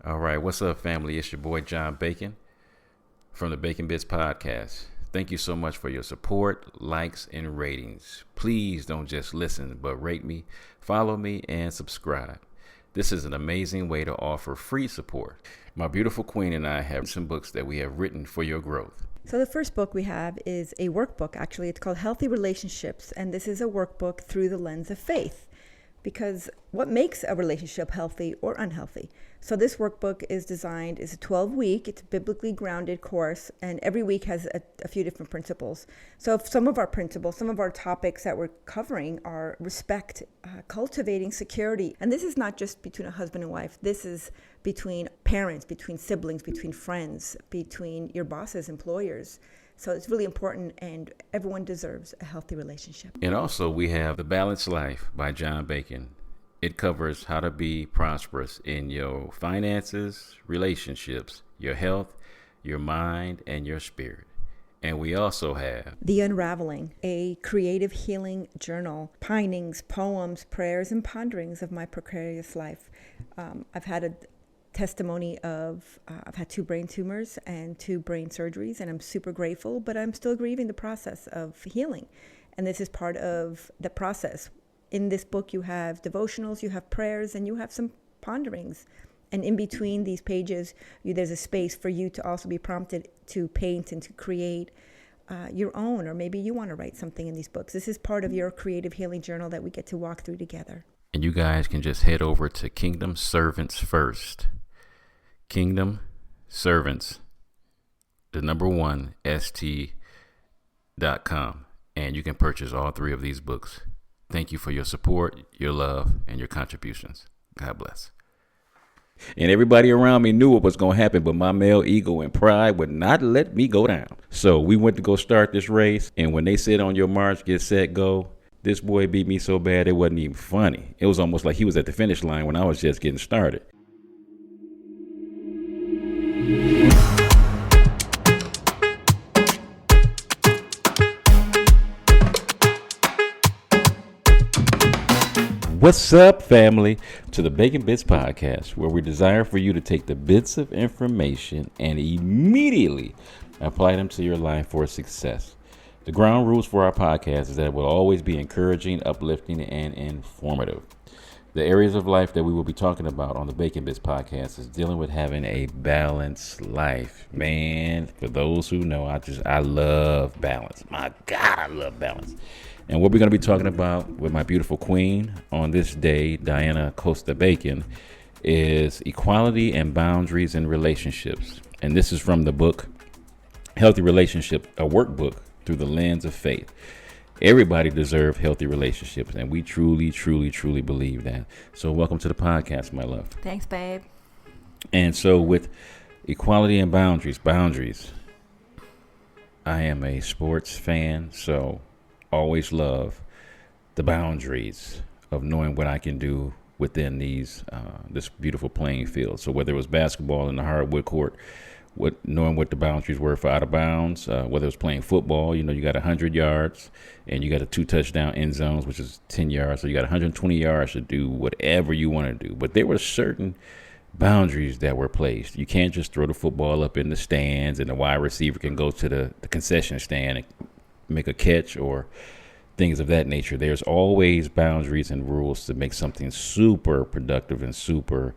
All right, what's up, family? It's your boy John Bacon from the Bitz podcast. Thank you so much for your support, likes, and ratings. Please don't just listen, but rate me, follow me, and subscribe. This is an amazing way to offer free support. My beautiful queen and I have some books that we have written for your growth. So the first book we have is a workbook, actually. It's called Healthy Relationships, and this is a workbook through the lens of faith. Because what makes a relationship healthy or unhealthy? So this workbook is designed, it's a 12-week, it's a biblically grounded course, and every week has a few different principles. So if some of our principles, some of our topics that we're covering are respect, cultivating security. And this is not just between a husband and wife. This is between parents, between siblings, between friends, between your bosses, employers. So it's really important, and everyone deserves a healthy relationship. And also we have The Balanced Life by John Bacon. It covers how to be prosperous in your finances, relationships, your health, your mind, and your spirit. And we also have The Unraveling, a creative healing journal, pinings, poems, prayers, and ponderings of my precarious life. I've had a testimony of I've had 2 brain tumors and 2 brain surgeries, and I'm super grateful, but I'm still grieving the process of healing. And this is part of the process. In this book, you have devotionals, you have prayers, and you have some ponderings. And in between these pages, there's a space for you to also be prompted to paint and to create your own, or maybe you want to write something in these books. This is part of your creative healing journal that we get to walk through together. And you guys can just head over to Kingdom Servants First. Kingdom Servants, the number 1, st.com. And you can purchase all 3 of these books. Thank you for your support, your love, and your contributions. God bless. And everybody around me knew what was going to happen, but my male ego and pride would not let me go down. So we went to go start this race. And when they said on your march, get set, go, this boy beat me so bad it wasn't even funny. It was almost like he was at the finish line when I was just getting started. What's up, family? To the Bacon Bitz podcast, where we desire for you to take the bits of information and immediately apply them to your life for success. The ground rules for our podcast is that it will always be encouraging, uplifting, and informative. The areas of life that we will be talking about on the Bacon Bitz podcast is dealing with having a balanced life. Man, for those who know, I love balance. My God, I love balance. And what we're going to be talking about with my beautiful queen on this day, Diana Acosta-Bacon, is equality and boundaries in relationships. And this is from the book, Healthy Relationship, a workbook through the lens of faith. Everybody deserves healthy relationships, and we truly, truly, truly believe that. So welcome to the podcast, my love. Thanks, babe. And so with equality and boundaries, I am a sports fan, so always love the boundaries of knowing what I can do within these this beautiful playing field. So whether it was basketball in the hardwood court, knowing what the boundaries were for out of bounds, whether it was playing football, you got 100 yards and you got a 2 touchdown end zones, which is 10 yards. So you got 120 yards to do whatever you want to do. But there were certain boundaries that were placed. You can't just throw the football up in the stands and the wide receiver can go to the concession stand and make a catch or things of that nature. There's always boundaries and rules to make something super productive and super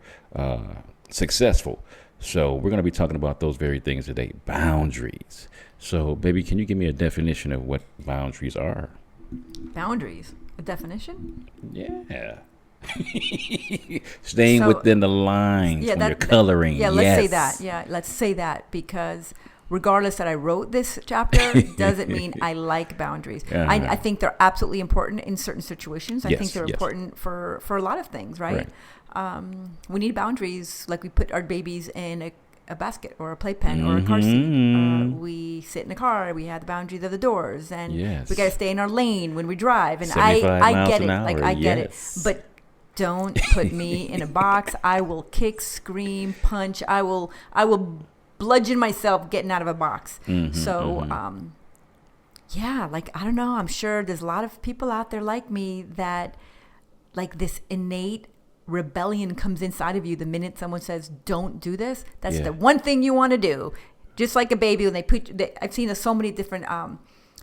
successful. So we're going to be talking about those very things today, boundaries. So, baby, can you give me a definition of what boundaries are? Boundaries? A definition? Yeah. Staying within the lines when you're coloring. Let's say that. Yeah, let's say that, because regardless that I wrote this chapter doesn't mean I like boundaries. I think they're absolutely important in certain situations. I think they're important for a lot of things, right? We need boundaries, like we put our babies in a basket or a playpen or a car seat. We sit in a car, we have the boundaries of the doors, and we got to stay in our lane when we drive. And I get it. I get it. But don't put me in a box. I will kick, scream, punch. I will bludgeon myself getting out of a box. I don't know. I'm sure there's a lot of people out there like me that like this innate rebellion comes inside of you the minute someone says, don't do this. That's the one thing you want to do. Just like a baby, when I've seen so many different,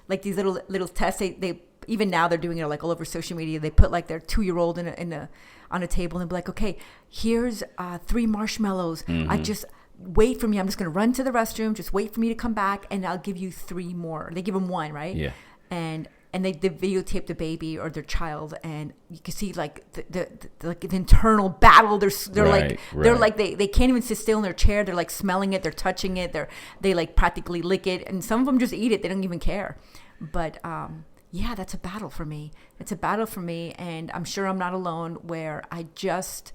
like these little tests. They even now they're doing it like all over social media. They put like their 2-year-old on a table and be like, okay, here's 3 marshmallows. I just wait for me. I'm just going to run to the restroom. Just wait for me to come back, and I'll give you 3 more. They give them 1, right? Yeah. And they videotape the baby or their child, and you can see like the internal battle. They're like they can't even sit still in their chair. They're like smelling it. They're touching it. They like practically lick it, and some of them just eat it. They don't even care. But that's a battle for me. It's a battle for me, and I'm sure I'm not alone. Where I just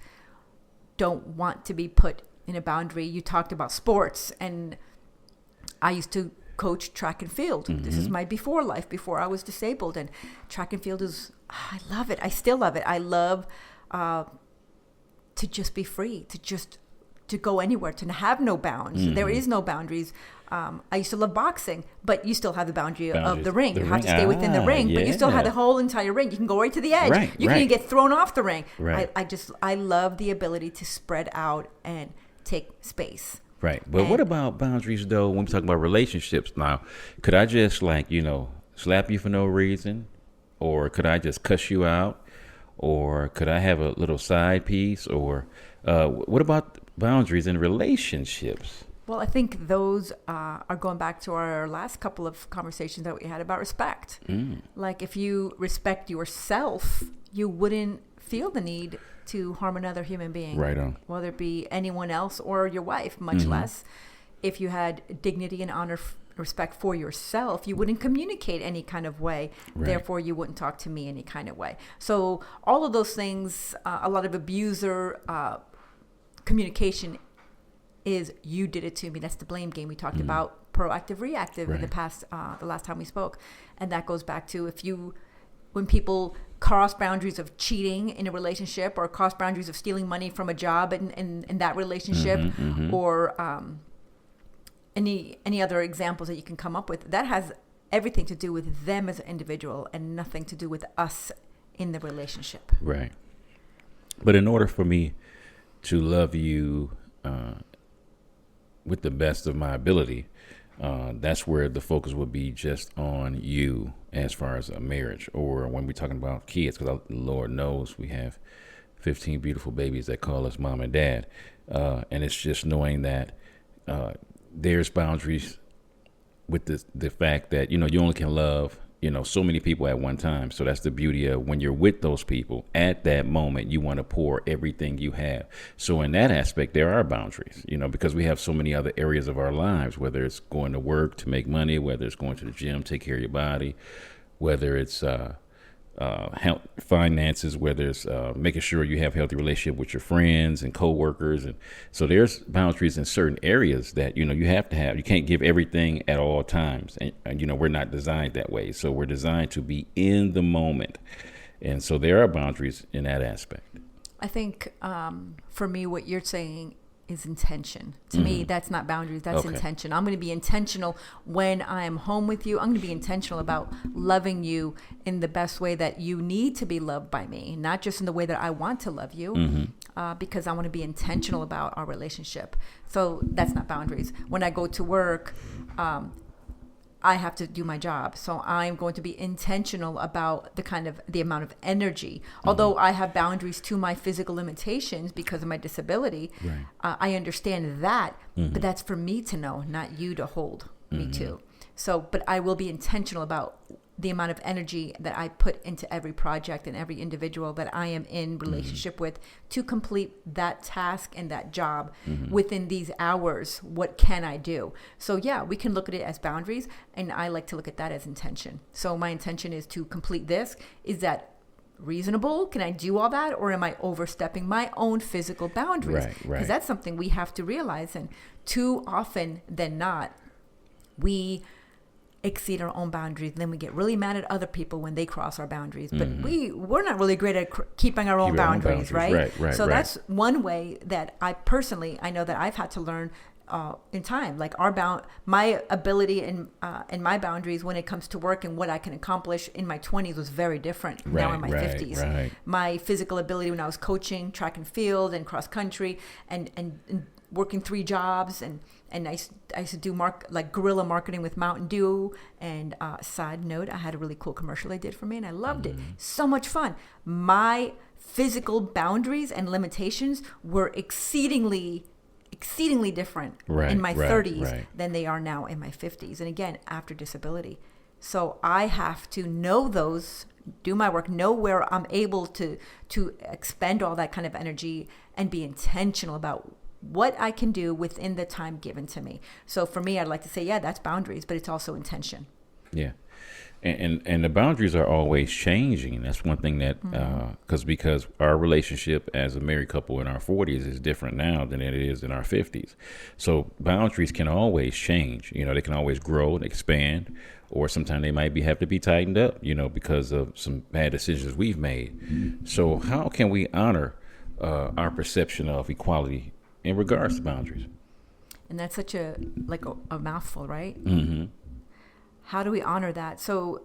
don't want to be put in a boundary. You talked about sports, and I used to coach track and field. This is my before life, before I was disabled, and track and field I love it. I still love it. I love to just be free, to go anywhere, to have no bounds. There is no boundaries. I used to love boxing, but you still have the boundary of the ring. You have to stay within the ring, but you still have the whole entire ring. You can go right to the edge. You can get thrown off the ring. I love the ability to spread out and take space. Right. But what about boundaries, though, when we talk about relationships? Now, could I just, slap you for no reason? Or could I just cuss you out? Or could I have a little side piece? Or what about boundaries in relationships? Well, I think those are going back to our last couple of conversations that we had about respect. Like, if you respect yourself, you wouldn't feel the need to harm another human being. Right on. Whether it be anyone else or your wife, much less. If you had dignity and honor, respect for yourself, you wouldn't communicate any kind of way. Right. Therefore, you wouldn't talk to me any kind of way. So all of those things, a lot of abuser communication is, you did it to me. That's the blame game. We talked about proactive, reactive in the past, the last time we spoke. And that goes back to when people cross boundaries of cheating in a relationship, or cross boundaries of stealing money from a job in that relationship, or any other examples that you can come up with, that has everything to do with them as an individual and nothing to do with us in the relationship. Right. But in order for me to love you with the best of my ability, that's where the focus would be just on you as far as a marriage, or when we're talking about kids, because Lord knows we have 15 beautiful babies that call us mom and dad. And it's just knowing that there's boundaries with the fact that, you only can love, so many people at one time. So that's the beauty of when you're with those people at that moment, you want to pour everything you have. So in that aspect, there are boundaries, because we have so many other areas of our lives, whether it's going to work to make money, whether it's going to the gym, take care of your body, whether it's health, finances, whether it's making sure you have a healthy relationship with your friends and coworkers. And so there's boundaries in certain areas that, you have to have. You can't give everything at all times. And we're not designed that way. So we're designed to be in the moment. And so there are boundaries in that aspect. I think for me, what you're saying is intention. To me, that's not boundaries. That's intention. I'm going to be intentional when I am home with you. I'm going to be intentional about loving you in the best way that you need to be loved by me, not just in the way that I want to love you, because I want to be intentional about our relationship. So that's not boundaries. When I go to work, I have to do my job. So I'm going to be intentional about the amount of energy. Although I have boundaries to my physical limitations because of my disability, I understand that, but that's for me to know, not you to hold me to. So, but I will be intentional about the amount of energy that I put into every project and every individual that I am in relationship with to complete that task and that job within these hours. What can I do? So yeah, we can look at it as boundaries, and I like to look at that as intention. So my intention is to complete this. Is that reasonable? Can I do all that? Or am I overstepping my own physical boundaries? Because that's something we have to realize. And too often than not, we exceed our own boundaries, and then we get really mad at other people when they cross our boundaries. But we're not really great at keeping our own boundaries, right? So that's one way that I know that I've had to learn in time. Like my ability and my boundaries when it comes to work and what I can accomplish in my 20s was very different now in my 50s. Right. My physical ability when I was coaching track and field and cross country and working 3 jobs and I used to do guerrilla marketing with Mountain Dew. And side note, I had a really cool commercial they did for me and I loved it. So much fun. My physical boundaries and limitations were exceedingly different in my 30s than they are now in my 50s. And again, after disability. So I have to know those, do my work, know where I'm able to expend all that kind of energy and be intentional about what I can do within the time given to me. So for me, I'd like to say, yeah, that's boundaries, but it's also intention. Yeah. And the boundaries are always changing. That's one thing that, because our relationship as a married couple in our 40s is different now than it is in our 50s. So boundaries can always change. They can always grow and expand, or sometimes they might have to be tightened up, because of some bad decisions we've made. So how can we honor our perception of equality in regards to boundaries? And that's such a mouthful, right? Mm-hmm. How do we honor that? So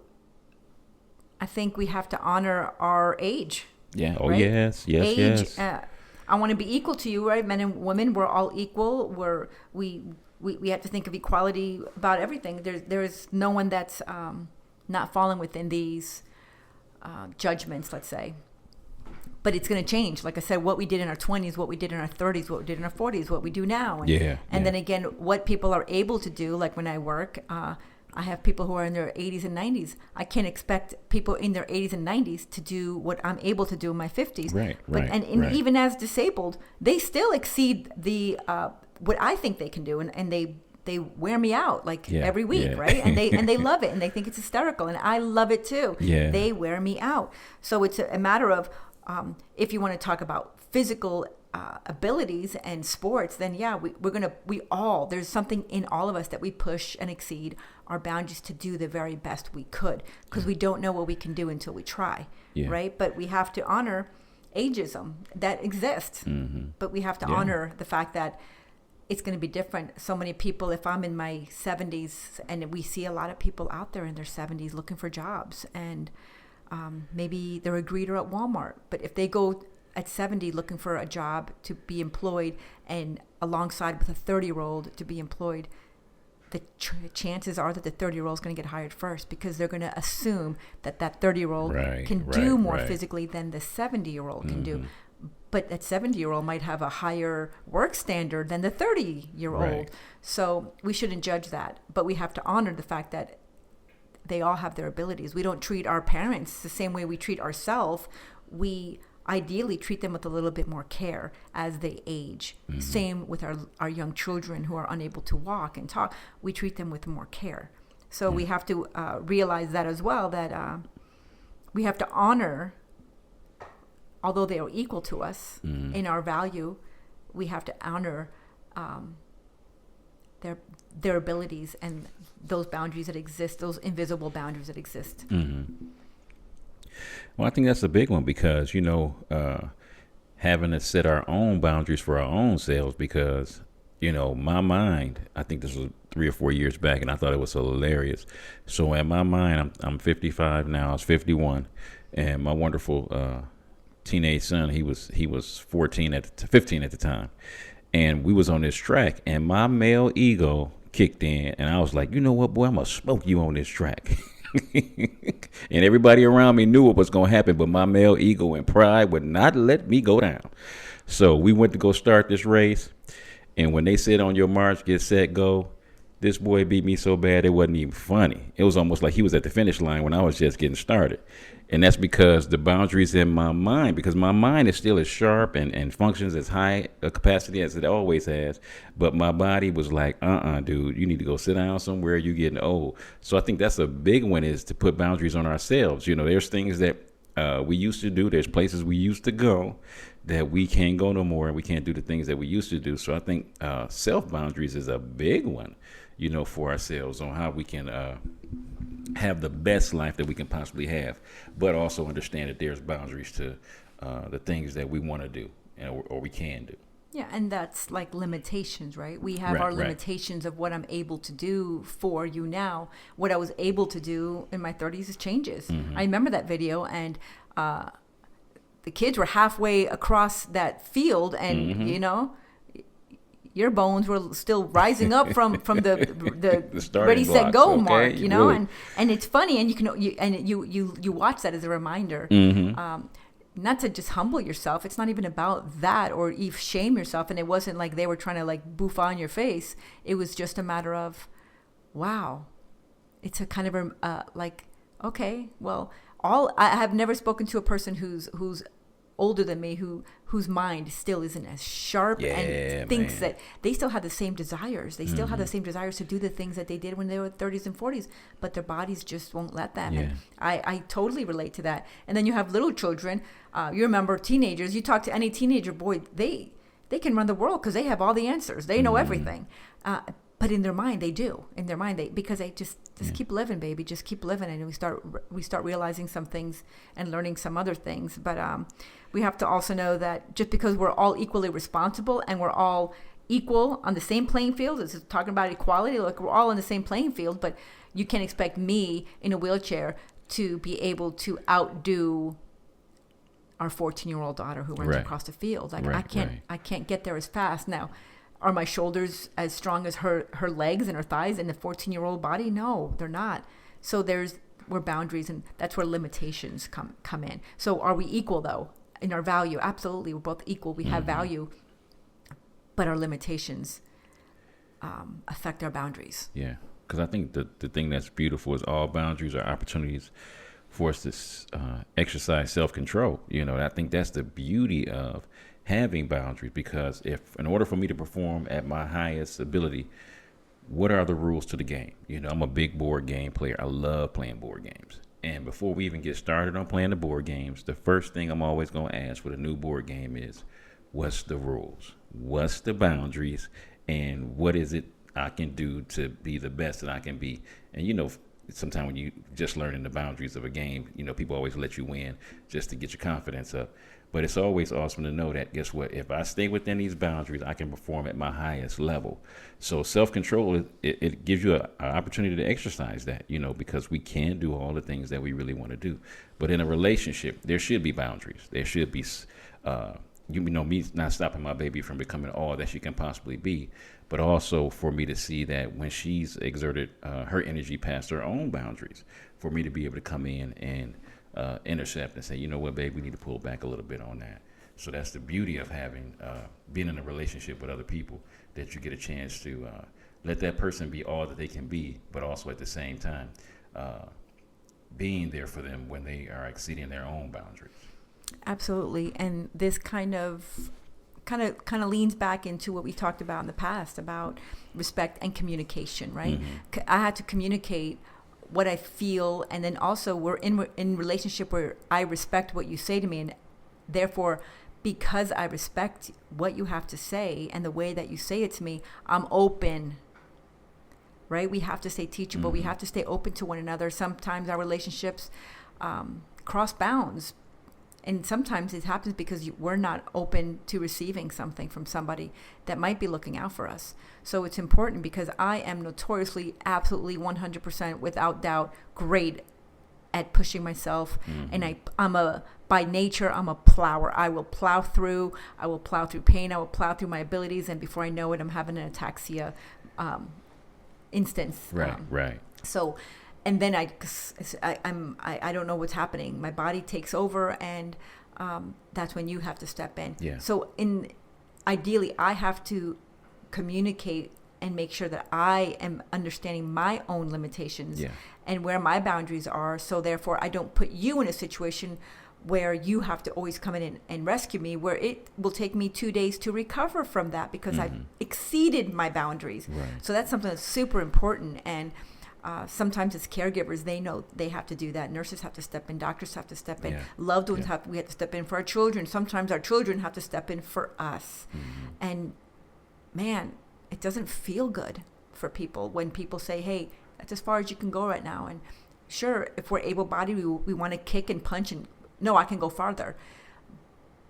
I think we have to honor our age. Yeah. Oh, right? yes. Age, I want to be equal to you, right? Men and women, we're all equal. We have to think of equality about everything. There's no one that's not falling within these judgments, let's say. But it's going to change. Like I said, what we did in our 20s, what we did in our 30s, what we did in our 40s, what we do now. And then again, what people are able to do, like when I work, I have people who are in their 80s and 90s. I can't expect people in their 80s and 90s to do what I'm able to do in my 50s. Even as disabled, they still exceed the what I think they can do, and they wear me out every week, right? And they love it, and they think it's hysterical, and I love it too. Yeah. They wear me out. So it's a matter of if you want to talk about physical abilities and sports, then there's something in all of us that we push and exceed our boundaries to do the very best we could, because we don't know what we can do until we try, right? But we have to honor ageism that exists, but we have to honor the fact that it's going to be different. So many people, if I'm in my 70s, and we see a lot of people out there in their 70s looking for jobs, and maybe they're a greeter at Walmart, but if they go at 70 looking for a job to be employed and alongside with a 30-year-old to be employed, the chances are that the 30-year-old is going to get hired first, because they're going to assume that 30-year-old can do more physically than the 70-year-old can do. But that 70-year-old might have a higher work standard than the 30-year-old. Right. So we shouldn't judge that, but we have to honor the fact that they all have their abilities. We don't treat our parents the same way we treat ourselves. We ideally treat them with a little bit more care as they age. Same with our young children who are unable to walk and talk. We treat them with more care. So we have to realize that as well, that we have to honor, although they are equal to us in our value, we have to honor their abilities and those boundaries that exist, those invisible boundaries that exist. Well, I think that's a big one, because, having to set our own boundaries for our own selves, because, my mind, I think this was 3 or 4 years back, and I thought it was hilarious. So in my mind, I'm 55 now, I was 51, and my wonderful teenage son, he was 15 at the time. And we was on this track, and my male ego kicked in, and I was like, you know what, boy, I'm going to smoke you on this track. And everybody around me knew what was going to happen, but my male ego and pride would not let me go down. So we went to go start this race, and when they said on your march, get set, go, this boy beat me so bad it wasn't even funny. It was almost like he was at the finish line when I was just getting started. And that's because the boundaries in my mind, because my mind is still as sharp and functions as high a capacity as it always has. But my body was like, dude, you need to go sit down somewhere. You're getting old. So I think that's a big one, is to put boundaries on ourselves. There's things that we used to do. There's places we used to go that we can't go no more, and we can't do the things that we used to do. So I think self boundaries is a big one, for ourselves, on how we can have the best life that we can possibly have, but also understand that there's boundaries to the things that we want to do or we can do. Yeah, and that's like limitations, right? We have our limitations of what I'm able to do for you now. What I was able to do in my 30s changes. I remember that video, and the kids were halfway across that field, and you know, your bones were still rising up from the ready, set, go mark, you know, really. and it's funny, and you watch that as a reminder. Not to just humble yourself. It's not even about that or even shame yourself. And it wasn't like they were trying to like boof on your face. It was just a matter of, wow, it's a kind of like, okay, well, I have never spoken to a person who's older than me whose mind still isn't as sharp and thinks that they still have the same desires. They still have the same desires to do the things that they did when they were 30s and 40s, but their bodies just won't let them. Yeah. And I totally relate to that. And then you have little children. You remember teenagers. You talk to any teenager boy, they can run the world because they have all the answers. They know everything. But in their mind, they do. In their mind, because they just keep living, baby. Just keep living, and we start realizing some things and learning some other things. But we have to also know that just because we're all equally responsible and we're all equal on the same playing field, it's talking about equality. Like we're all on the same playing field, but you can't expect me in a wheelchair to be able to outdo our 14-year-old daughter who runs across the field. Like I can't get there as fast now. Are my shoulders as strong as her legs and her thighs in the 14-year-old body? No, they're not. So we're boundaries, and that's where limitations come in. So are we equal though in our value? Absolutely, we're both equal. We have value, but our limitations affect our boundaries. Yeah, because I think the thing that's beautiful is all boundaries are opportunities for us to exercise self-control. You know, I think that's the beauty of having boundaries, because if in order for me to perform at my highest ability, what are the rules to the game? You know, I'm a big board game player. I love playing board games. And before we even get started on playing the board games, the first thing I'm always going to ask with a new board game is, what's the rules? What's the boundaries? And what is it I can do to be the best that I can be? And, you know, sometimes when you just learning the boundaries of a game, you know, people always let you win just to get your confidence up. But it's always awesome to know that, guess what, if I stay within these boundaries, I can perform at my highest level. So self-control, it gives you an opportunity to exercise that, you know, because we can do all the things that we really want to do. But in a relationship, there should be boundaries. There should be, you know, me not stopping my baby from becoming all that she can possibly be, but also for me to see that when she's exerted her energy past her own boundaries, for me to be able to come in and intercept and say, you know what, babe, we need to pull back a little bit on that. So that's the beauty of having being in a relationship with other people, that you get a chance to let that person be all that they can be, but also at the same time being there for them when they are exceeding their own boundaries. Absolutely. And this kind of leans back into what we talked about in the past about respect and communication, right? I had to communicate what I feel, and then also we're in relationship where I respect what you say to me, and therefore, because I respect what you have to say and the way that you say it to me, I'm open, right? We have to stay teachable. We have to stay open to one another. Sometimes our relationships cross bounds, and sometimes it happens because we're not open to receiving something from somebody that might be looking out for us. So it's important, because I am notoriously, absolutely 100%, without doubt, great at pushing myself. And by nature, I'm a plower. I will plow through pain. I will plow through my abilities. And before I know it, I'm having an ataxia instance. Right. So, and then I don't know what's happening. My body takes over, and that's when you have to step in. Yeah. So ideally, I have to communicate and make sure that I am understanding my own limitations and where my boundaries are. So therefore, I don't put you in a situation where you have to always come in and rescue me, where it will take me 2 days to recover from that because I've exceeded my boundaries. Right. So that's something that's super important. And sometimes as caregivers, they know they have to do that. Nurses have to step in. Doctors have to step in. Loved ones we have to step in for our children. Sometimes our children have to step in for us. And man, it doesn't feel good for people when people say, hey, that's as far as you can go right now. And sure, if we're able-bodied, we want to kick and punch and no, I can go farther.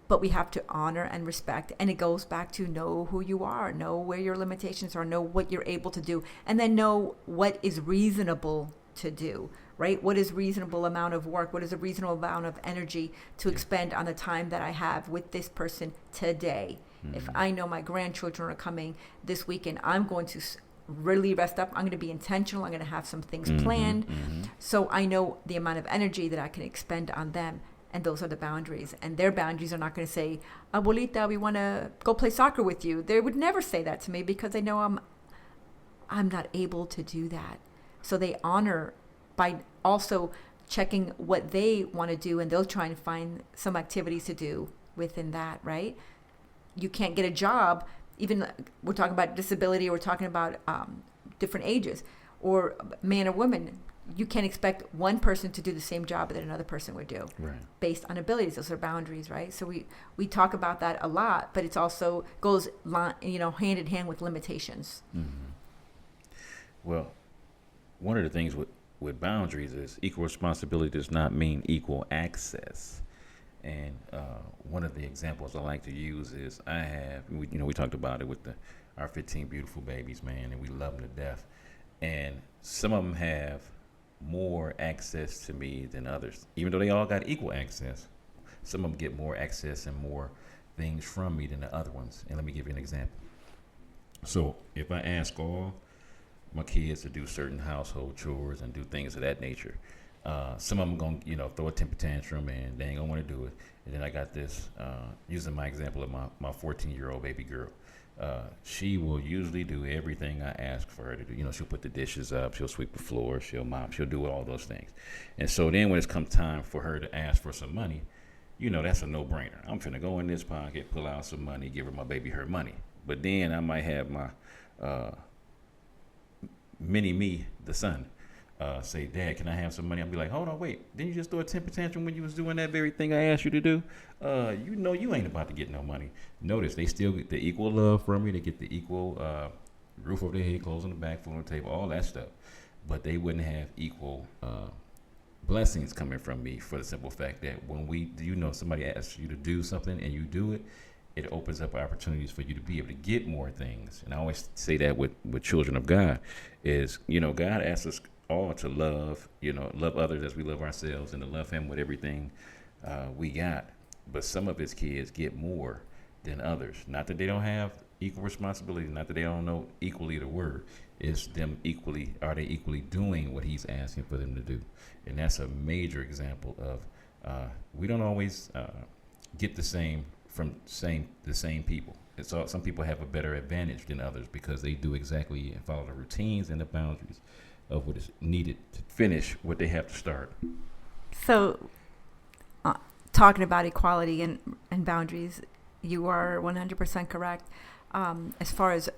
but we have to honor and respect. And it goes back to know who you are, know where your limitations are, know what you're able to do, and then know what is reasonable to do, right? What is reasonable amount of work? What is a reasonable amount of energy to expend on the time that I have with this person today? If I know my grandchildren are coming this weekend, I'm going to really rest up. I'm going to be intentional. I'm going to have some things planned. So I know the amount of energy that I can expend on them. And those are the boundaries. And their boundaries are not going to say, Abuelita, we want to go play soccer with you. They would never say that to me because they know I'm not able to do that. So they honor by also checking what they want to do, and they'll try and find some activities to do within that, right? You can't get a job, even we're talking about disability, or we're talking about different ages, or man or woman. You can't expect one person to do the same job that another person would do, right, based on abilities. Those are boundaries, right? So we talk about that a lot, but it's also goes hand in hand with limitations. Well, one of the things with boundaries is equal responsibility does not mean equal access. And one of the examples I like to use is we talked about it with our 15 beautiful babies, man, and we love them to death. And some of them have more access to me than others, even though they all got equal access. Some of them get more access and more things from me than the other ones. And let me give you an example. So if I ask all my kids to do certain household chores and do things of that nature, some of them going to throw a temper tantrum and they ain't gonna want to do it. And then I got this, using my example of my 14-year-old baby girl. She will usually do everything I ask for her to do. She'll put the dishes up, she'll sweep the floor, she'll mop, she'll do all those things. And so then when it's come time for her to ask for some money, that's a no-brainer. I'm finna go in this pocket, pull out some money, give my baby her money. But then I might have my mini-me, the son, say, Dad, can I have some money? I'll be like, hold on, wait. Didn't you just throw a temper tantrum when you was doing that very thing I asked you to do? You ain't about to get no money. Notice they still get the equal love from me. They get the equal roof over their head, clothes on the back, food on the table, all that stuff. But they wouldn't have equal blessings coming from me for the simple fact that when somebody asks you to do something and you do it, it opens up opportunities for you to be able to get more things. And I always say that with children of God is, God asks us all to love others as we love ourselves, and to love him with everything we got. But some of his kids get more than others. Not that they don't have equal responsibility, not that they don't know equally the word. It's are they equally doing what he's asking for them to do? And that's a major example of we don't always get the same from the same people. Some people have a better advantage than others because they do exactly and follow the routines and the boundaries of what is needed to finish what they have to start. So, talking about equality and boundaries, you are 100% correct as far as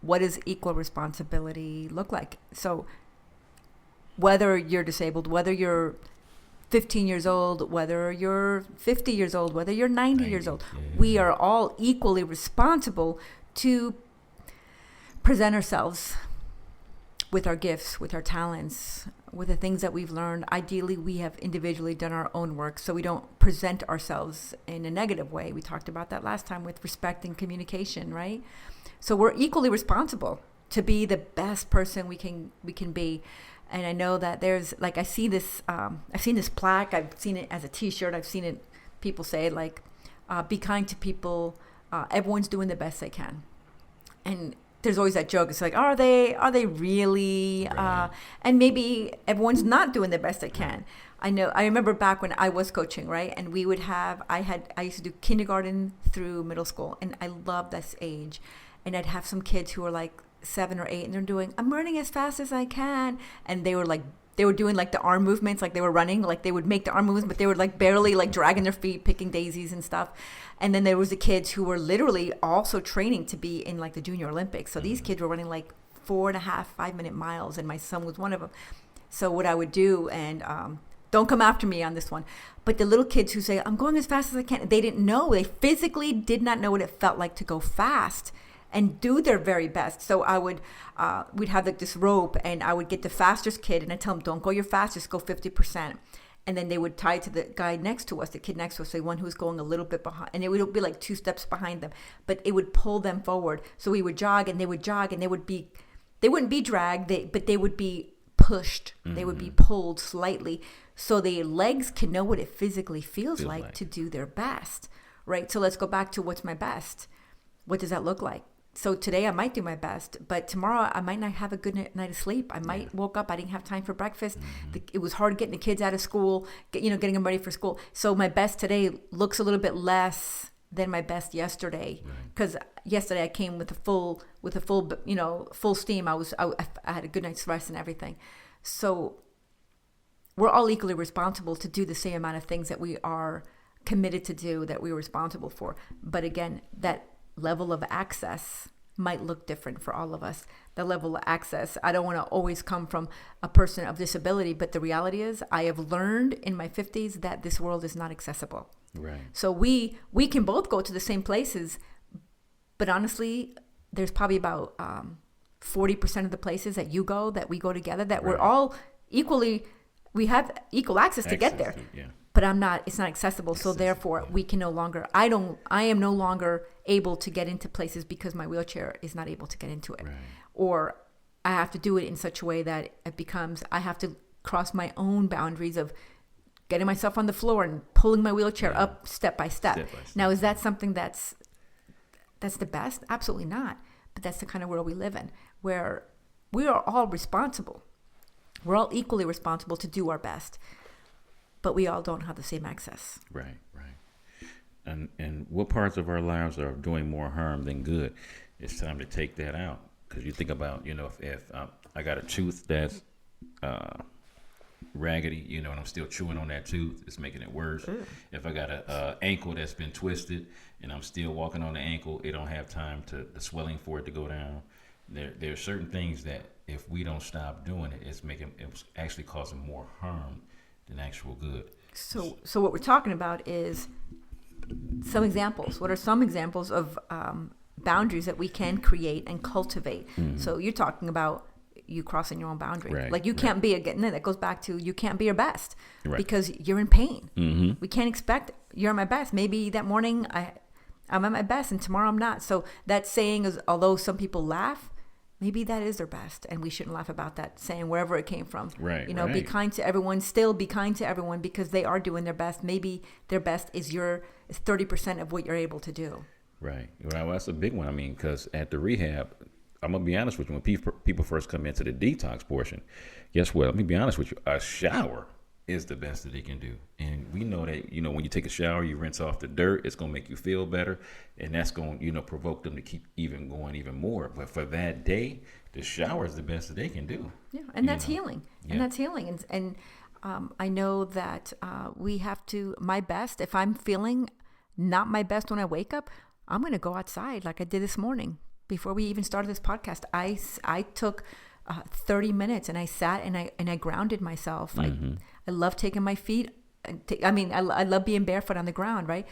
what does equal responsibility look like. So, whether you're disabled, whether you're 15 years old, whether you're 50 years old, whether you're 90 years old, we are all equally responsible to present ourselves with our gifts, with our talents, with the things that we've learned. Ideally, we have individually done our own work, so we don't present ourselves in a negative way. We talked about that last time with respect and communication, right? So we're equally responsible to be the best person we can be. And I know that there's I've seen this plaque, I've seen it as a T-shirt, I've seen it, people say be kind to people, everyone's doing the best they can. And there's always that joke. It's like, are they really? Right. And maybe everyone's not doing the best they can. I remember back when I was coaching, right? And we would have, I used to do kindergarten through middle school, and I loved this age. And I'd have some kids who were like 7 or 8, and they're doing, I'm running as fast as I can. And they were doing the arm movements, they were running, they would make the arm movements, but they were barely dragging their feet, picking daisies and stuff. And then there was the kids who were literally also training to be in the Junior Olympics. So these kids were running 4.5, 5-minute miles, and my son was one of them. So what I would do, and don't come after me on this one, but the little kids who say, I'm going as fast as I can, they didn't know, they physically did not know what it felt like to go fast and do their very best. So I would, we'd have this rope, and I would get the fastest kid, and I tell them, don't go your fastest, go 50%. and then they would tie it to the guy next to us, the kid next to us, the one who's going a little bit behind, and it would be like 2 steps behind them, but it would pull them forward. So we would jog, and they would jog, and they wouldn't be dragged, but they would be pushed. They would be pulled slightly, so their legs can know what it physically feels like to do their best, right? So let's go back to what's my best. What does that look like? So today I might do my best, but tomorrow I might not have a good night of sleep. I might woke up, I didn't have time for breakfast. It was hard getting the kids out of school, getting them ready for school. So my best today looks a little bit less than my best yesterday, because yesterday I came with a full steam. I had a good night's rest and everything. So we're all equally responsible to do the same amount of things that we are committed to do, that we're responsible for. But again, that level of access might look different for all of us. The level of access, I don't want to always come from a person of disability, but the reality is I have learned in my 50s that this world is not accessible. Right. So we can both go to the same places, but honestly, there's probably about 40% of the places that you go, that we go together, that we're all we have equal access to get there. But it's not accessible. So therefore we can no longer, I am no longer able to get into places because my wheelchair is not able to get into it. Right. Or I have to do it in such a way that it becomes, I have to cross my own boundaries of getting myself on the floor and pulling my wheelchair up step by step. Now, is that something that's the best? Absolutely not. But that's the kind of world we live in, where we are all responsible. We're all equally responsible to do our best. But we all don't have the same access. Right. And what parts of our lives are doing more harm than good? It's time to take that out. Because you think about, if I got a tooth that's raggedy, and I'm still chewing on that tooth, it's making it worse. If I got a ankle that's been twisted and I'm still walking on the ankle, it don't have time the swelling for it to go down. There are certain things that if we don't stop doing it, it's actually causing more harm than actual good. So what we're talking about is some examples. What are some examples of boundaries that we can create and cultivate? So you're talking about you crossing your own boundary. Right, like you can't be that goes back to you can't be your best because you're in pain. We can't expect you're my best. Maybe that morning I'm at my best and tomorrow I'm not. So that saying is, although some people laugh, maybe that is their best, and we shouldn't laugh about that saying wherever it came from. Be kind to everyone. Still be kind to everyone because they are doing their best. Maybe their best is 30% of what you're able to do. Right. Well, that's a big one. I mean, because at the rehab, I'm gonna be honest with you. When people first come into the detox portion, guess what? Let me be honest with you. A shower is the best that they can do, and we know that when you take a shower, you rinse off the dirt. It's gonna make you feel better, and that's gonna provoke them to keep even going even more. But for that day, the shower is the best that they can do. Yeah, and that's healing. Yeah. And that's healing. And I know that we have to. My best, if I'm feeling not my best when I wake up, I'm gonna go outside like I did this morning before we even started this podcast. I took 30 minutes and I sat and I grounded myself. I love taking my feet. I love being barefoot on the ground, right?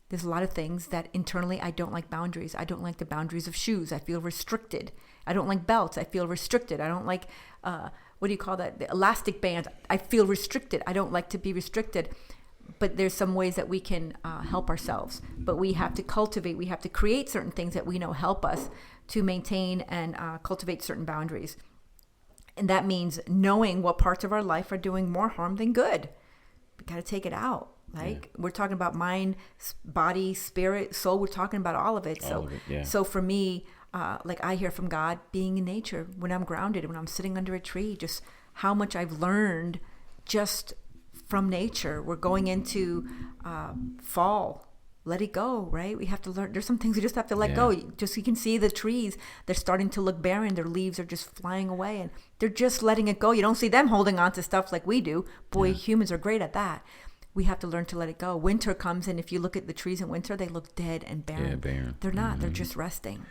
There's a lot of things that internally I don't like boundaries. I don't like the boundaries of shoes. I feel restricted. I don't like belts. I feel restricted. I don't like, what do you call that? The elastic bands. I feel restricted. I don't like to be restricted. But there's some ways that we can help ourselves. But we have to cultivate. We have to create certain things that we know help us to maintain and cultivate certain boundaries. And that means knowing what parts of our life are doing more harm than good. We got to take it out. We're talking about mind, body, spirit, soul. We're talking about all of it. So for me, I hear from God being in nature when I'm grounded, when I'm sitting under a tree, just how much I've learned just from nature. We're going into fall. Let it go, right? We have to learn. There's some things we just have to let go. Just you can see the trees, they're starting to look barren. Their leaves are just flying away and they're just letting it go. You don't see them holding on to stuff like we do. Boy, humans are great at that. We have to learn to let it go. Winter comes, and if you look at the trees in winter, they look dead and barren. Yeah, barren. They're not. They're just resting.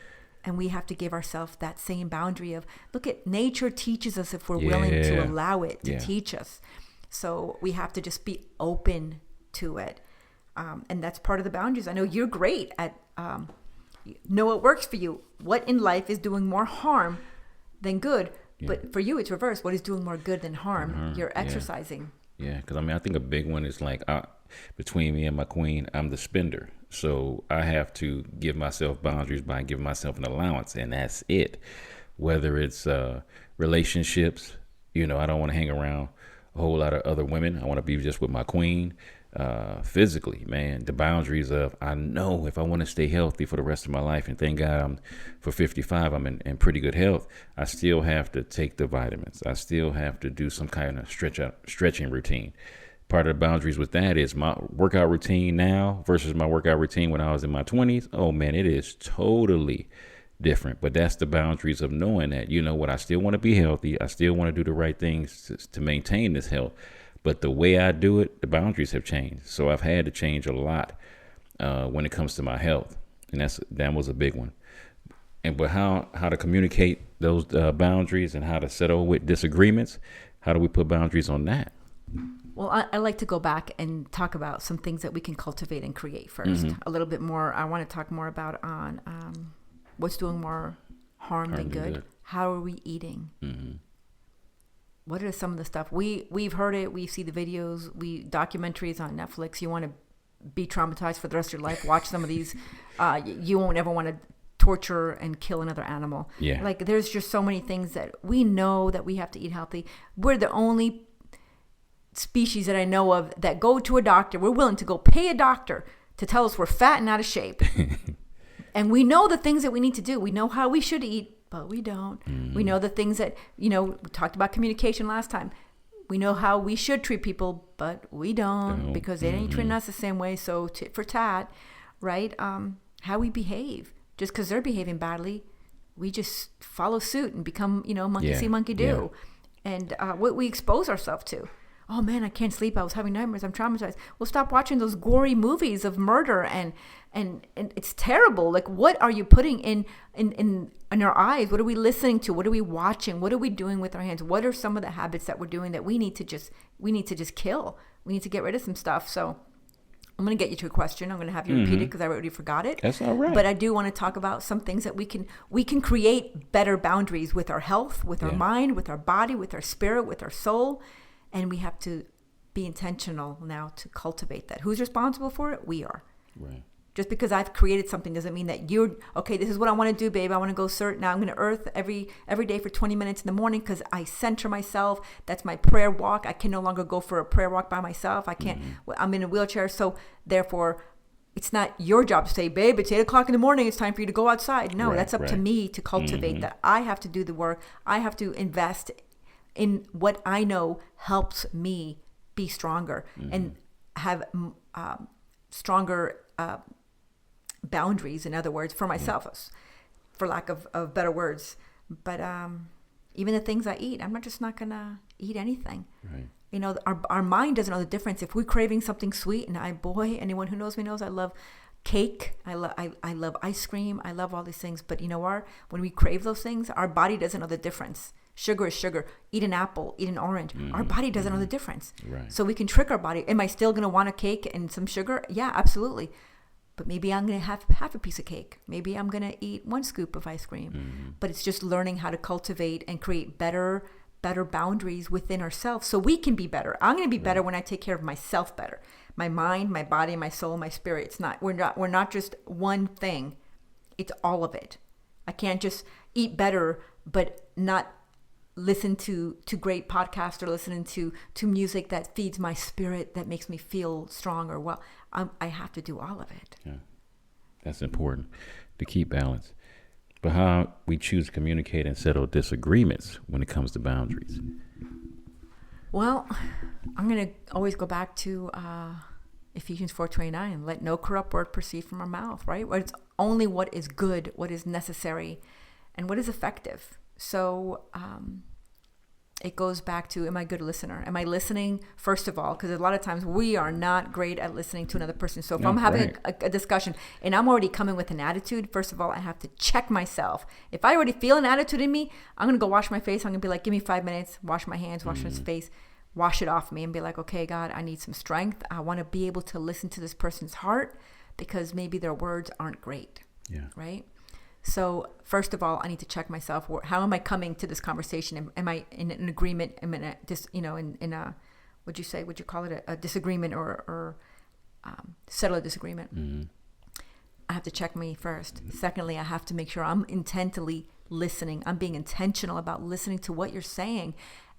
And we have to give ourselves that same boundary of, look at nature teaches us if we're willing to allow it to teach us. So we have to just be open to it. And that's part of the boundaries. I know you're great at know what works for you. What in life is doing more harm than good? Yeah. But for you, it's reverse. What is doing more good than harm? You're exercising. Yeah, because I think a big one is like between me and my queen, I'm the spender. So I have to give myself boundaries by giving myself an allowance, and that's it. Whether it's relationships, I don't want to hang around a whole lot of other women. I want to be just with my queen. Physically, man, the boundaries of, I know if I want to stay healthy for the rest of my life, and thank God for 55, I'm in pretty good health, I still have to take the vitamins. I still have to do some kind of stretching routine. Part of the boundaries with that is my workout routine now versus my workout routine when I was in my 20s. Oh man, it is totally different. But that's the boundaries of knowing that, I still want to be healthy. I still want to do the right things to maintain this health. But the way I do it, the boundaries have changed. So I've had to change a lot when it comes to my health. And that was a big one. But how to communicate those boundaries and how to settle with disagreements, how do we put boundaries on that? Well, I like to go back and talk about some things that we can cultivate and create first. A little bit more. I want to talk more about on what's doing more harm than good. How are we eating? What are some of the stuff we've heard it? We see the videos, documentaries on Netflix. You want to be traumatized for the rest of your life? Watch some of these. You won't ever want to torture and kill another animal. Yeah. Like there's just so many things that we know that we have to eat healthy. We're the only species that I know of that go to a doctor. We're willing to go pay a doctor to tell us we're fat and out of shape. And we know the things that we need to do. We know how we should eat, but we don't. We know the things that, we talked about communication last time. We know how we should treat people, but we don't because they ain't treating us the same way. So tit for tat, right? How we behave. Just because they're behaving badly, we just follow suit and become, monkey see, monkey do. Yeah. And what we expose ourselves to. Oh man, I can't sleep. I was having nightmares. I'm traumatized. Well, stop watching those gory movies of murder and it's terrible. Like, what are you putting in our eyes? What are we listening to? What are we watching? What are we doing with our hands? What are some of the habits that we're doing that we need to just kill? We need to get rid of some stuff. So I'm going to get you to a question. I'm going to have you repeat it because I already forgot it. That's all right. But I do want to talk about some things that we can create better boundaries with our health, with our mind, with our body, with our spirit, with our soul. And we have to be intentional now to cultivate that. Who's responsible for it? We are. Right. Just because I've created something doesn't mean that you're, okay, this is what I want to do, babe. I want to go now I'm going to earth every day for 20 minutes in the morning because I center myself. That's my prayer walk. I can no longer go for a prayer walk by myself. I can't, I'm in a wheelchair. So therefore, it's not your job to say, babe, it's 8 o'clock in the morning. It's time for you to go outside. No, that's up to me to cultivate that. I have to do the work. I have to invest in what I know helps me be stronger and have stronger boundaries, in other words, for myself, for lack of better words. But even the things I eat, I'm just not going to eat anything. Right. Our mind doesn't know the difference. If we're craving something sweet, and anyone who knows me knows I love cake, I love ice cream, I love all these things. But when we crave those things, our body doesn't know the difference. Sugar is sugar. Eat an apple, eat an orange. Our body doesn't know the difference. Right. So we can trick our body. Am I still going to want a cake and some sugar? Yeah, absolutely. But maybe I'm going to have half a piece of cake. Maybe I'm going to eat 1 scoop of ice cream. But it's just learning how to cultivate and create better boundaries within ourselves so we can be better. I'm going to be better when I take care of myself better. My mind, my body, my soul, my spirit. It's not, we're not just one thing. It's all of it. I can't just eat better, but not listen to great podcasts or listening to music that feeds my spirit, that makes me feel strong or well. I have to do all of it. Yeah, that's important to keep balance. But how we choose to communicate and settle disagreements when it comes to boundaries? Well, I'm going to always go back to Ephesians 4:29. Let no corrupt word proceed from our mouth, right? It's only what is good, what is necessary, and what is effective. So it goes back to, am I a good listener? Am I listening, first of all? Because a lot of times we are not great at listening to another person. So if I'm having a discussion and I'm already coming with an attitude, first of all, I have to check myself. If I already feel an attitude in me, I'm going to go wash my face. I'm going to be like, give me 5 minutes, wash my hands, wash my face, wash it off me and be like, okay, God, I need some strength. I want to be able to listen to this person's heart because maybe their words aren't great. Yeah. Right? So first of all, I need to check myself. How am I coming to this conversation? Am I in an agreement? Am I just, would you call it a disagreement or settle a disagreement, I have to check me first. Secondly, I have to make sure I'm intently listening. I'm being intentional about listening to what you're saying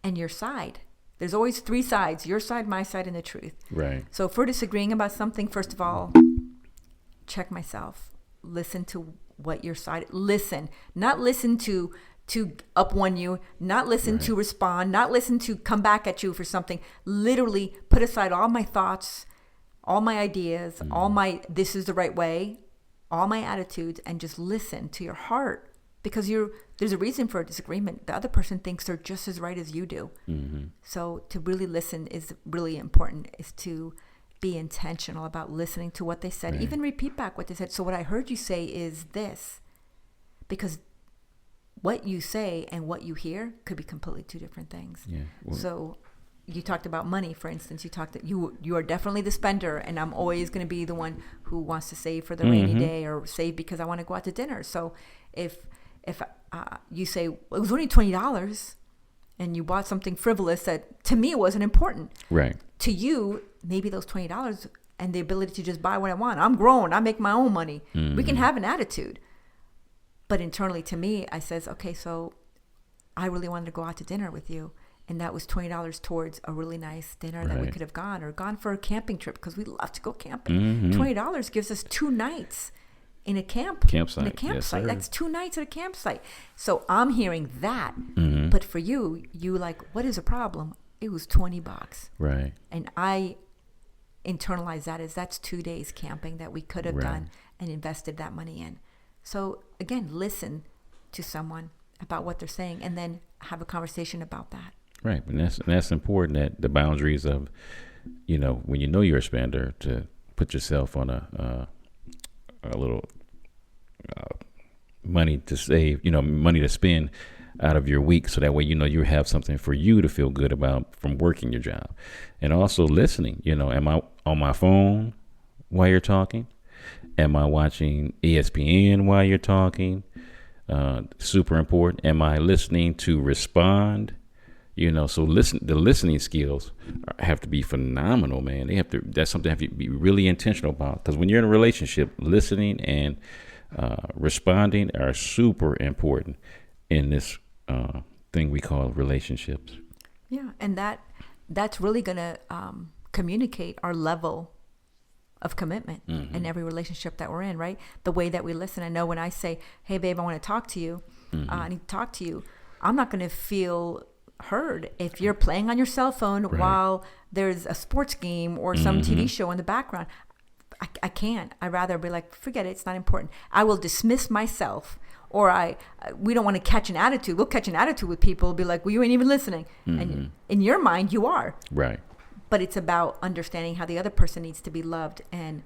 and your side. There's always three sides: your side, my side, and the truth. Right. So if we're disagreeing about something, first of all, check myself. Listen to what your side. Listen, not listen to up one you, not listen to respond, not listen to come back at you for something. Literally put aside all my thoughts, all my ideas, all my this is the right way, all my attitudes, and just listen to your heart, because there's a reason for a disagreement. The other person thinks they're just as right as you do. So to really listen is really important, is to be intentional about listening to what they said, even repeat back what they said. So what I heard you say is this, because what you say and what you hear could be completely two different things. Yeah. Well, so you talked about money, for instance. You talked that you are definitely the spender, and I'm always going to be the one who wants to save for the rainy day, or save because I want to go out to dinner. So if you say, well, it was only $20 and you bought something frivolous that to me wasn't important. Right. To you, maybe those $20 and the ability to just buy what I want. I'm grown. I make my own money. We can have an attitude. But internally to me, I says, okay, so I really wanted to go out to dinner with you. And that was $20 towards a really nice dinner that we could have gone for a camping trip, because we love to go camping. $20 gives us 2 nights in a campsite. Yes, that's 2 nights at a campsite. So I'm hearing that. But for you like, what is a problem? It was $20. Right. And I internalize that as that's 2 days camping that we could have done and invested that money in. So again, listen to someone about what they're saying, and then have a conversation about that. Right. And that's important, that the boundaries of, when you know you're a spender, to put yourself on a little money to save, money to spend out of your week, so that way you have something for you to feel good about from working your job. And also listening, am I on my phone while you're talking? Am I watching ESPN while you're talking? Super important. Am I listening to respond? So the listening skills have to be phenomenal, man. That's something you have to be really intentional about, because when you're in a relationship, listening and responding are super important in this thing we call relationships. Yeah, and that's really going to communicate our level of commitment in every relationship that we're in, right? The way that we listen. I know when I say, hey, babe, I want to talk to you, I need to talk to you, I'm not going to feel heard if you're playing on your cell phone while there's a sports game or some TV show in the background. I can't. I'd rather be like, forget it, it's not important. I will dismiss myself, or we don't want to catch an attitude. We'll catch an attitude with people, be like, well, you ain't even listening. And in your mind, you are. Right. But it's about understanding how the other person needs to be loved and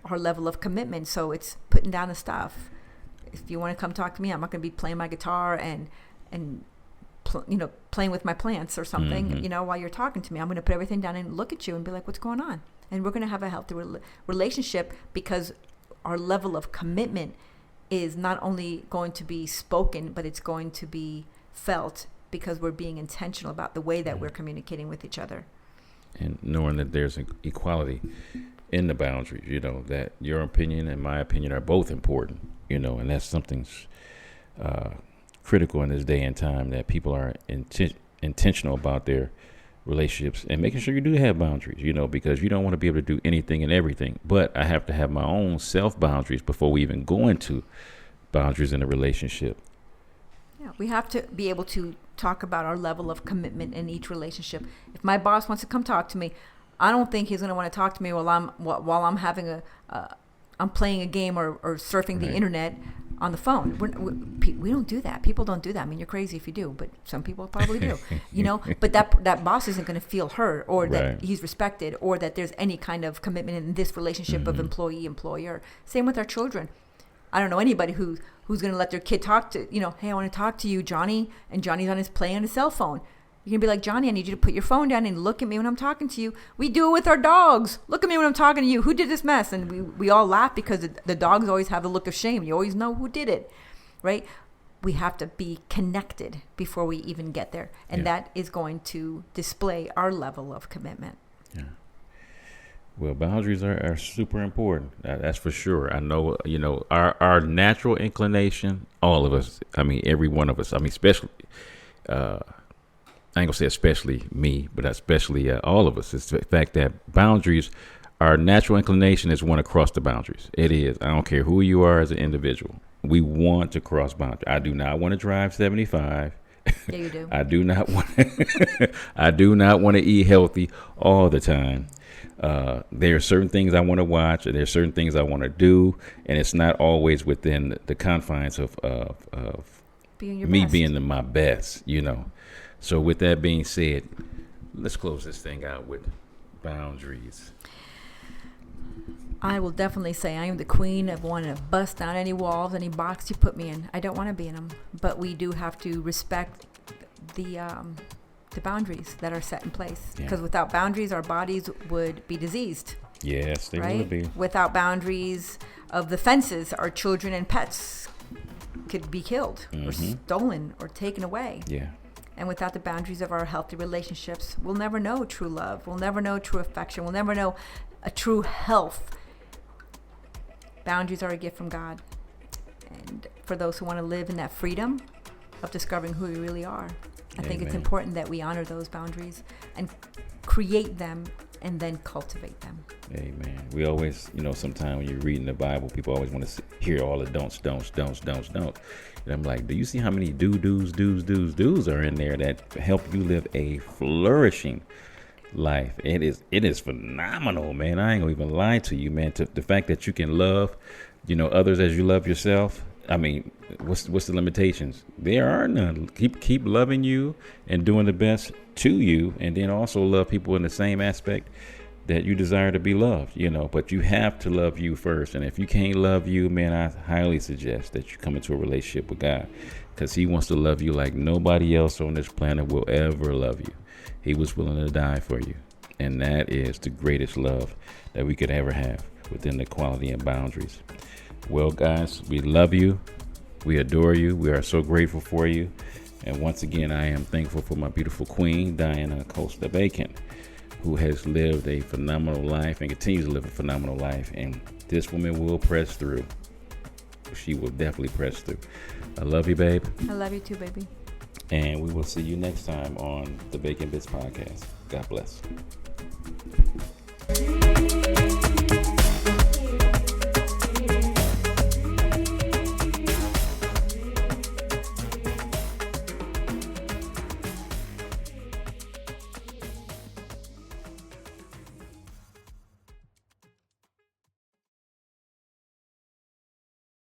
our level of commitment. So it's putting down the stuff. If you want to come talk to me, I'm not going to be playing my guitar and playing with my plants or something, while you're talking to me. I'm going to put everything down and look at you and be like, what's going on? And we're going to have a healthy relationship, because our level of commitment is not only going to be spoken, but it's going to be felt, because we're being intentional about the way that we're communicating with each other. And knowing that there's an equality in the boundaries, that your opinion and my opinion are both important, and that's something critical in this day and time, that people are intentional about their relationships and making sure you do have boundaries, because you don't want to be able to do anything and everything. But I have to have my own self boundaries before we even go into boundaries in a relationship. Yeah, we have to be able to talk about our level of commitment in each relationship. If my boss wants to come talk to me, I don't think he's going to want to talk to me while I'm having I'm playing a game or surfing the internet on the phone. We don't do that. People don't do that. I mean, you're crazy if you do, but some people probably do. But that boss isn't going to feel hurt, or that he's respected, or that there's any kind of commitment in this relationship of employee-employer. Same with our children. I don't know anybody who's going to let their kid talk to, hey, I want to talk to you, Johnny, and Johnny's playing on his cell phone. You're going to be like, Johnny, I need you to put your phone down and look at me when I'm talking to you. We do it with our dogs. Look at me when I'm talking to you. Who did this mess? And we all laugh, because the dogs always have the look of shame. You always know who did it, right? we have to be connected before we even get there. And that is going to display our level of commitment. Yeah. Well, boundaries are super important. That's for sure. I know, our natural inclination, all of us, every one of us, especially, I ain't gonna say especially me, but especially all of us, is the fact that boundaries, our natural inclination is want to cross the boundaries. It is. I don't care who you are as an individual. We want to cross boundaries. I do not want to drive 75. Yeah, you do. I do not want to eat healthy all the time. There are certain things I want to watch, and there's certain things I want to do, and it's not always within the confines of being my best, So with that being said, let's close this thing out with boundaries. I will definitely say I am the queen of wanting to bust down any walls, any box you put me in. I don't want to be in them, but we do have to respect the boundaries that are set in place. Because without boundaries, our bodies would be diseased. Yes, they would be. Without boundaries of the fences, our children and pets could be killed or stolen or taken away. Yeah. And without the boundaries of our healthy relationships, we'll never know true love. We'll never know true affection. We'll never know a true health. Boundaries are a gift from God. And for those who want to live in that freedom of discovering who we really are, I think it's important that we honor those boundaries and create them and then cultivate them. Amen. We always, sometimes when you're reading the Bible, people always want to hear all the don'ts. And I'm like, do you see how many do's are in there that help you live a flourishing life? It is phenomenal, man. I ain't gonna even lie to you, man. The fact that you can love, others as you love yourself. What's the limitations? There are none. Keep loving you and doing the best to you, and then also love people in the same aspect that you desire to be loved, but you have to love you first. And if you can't love you, man, I highly suggest that you come into a relationship with God, because he wants to love you like nobody else on this planet will ever love you. He was willing to die for you. And that is the greatest love that we could ever have, within the quality and boundaries. Well, guys, we love you. We adore you. We are so grateful for you. And once again, I am thankful for my beautiful queen, Diana Acosta-Bacon, who has lived a phenomenal life and continues to live a phenomenal life. And this woman will press through. She will definitely press through. I love you, babe. I love you too, baby. And we will see you next time on the Bacon Bitz podcast. God bless.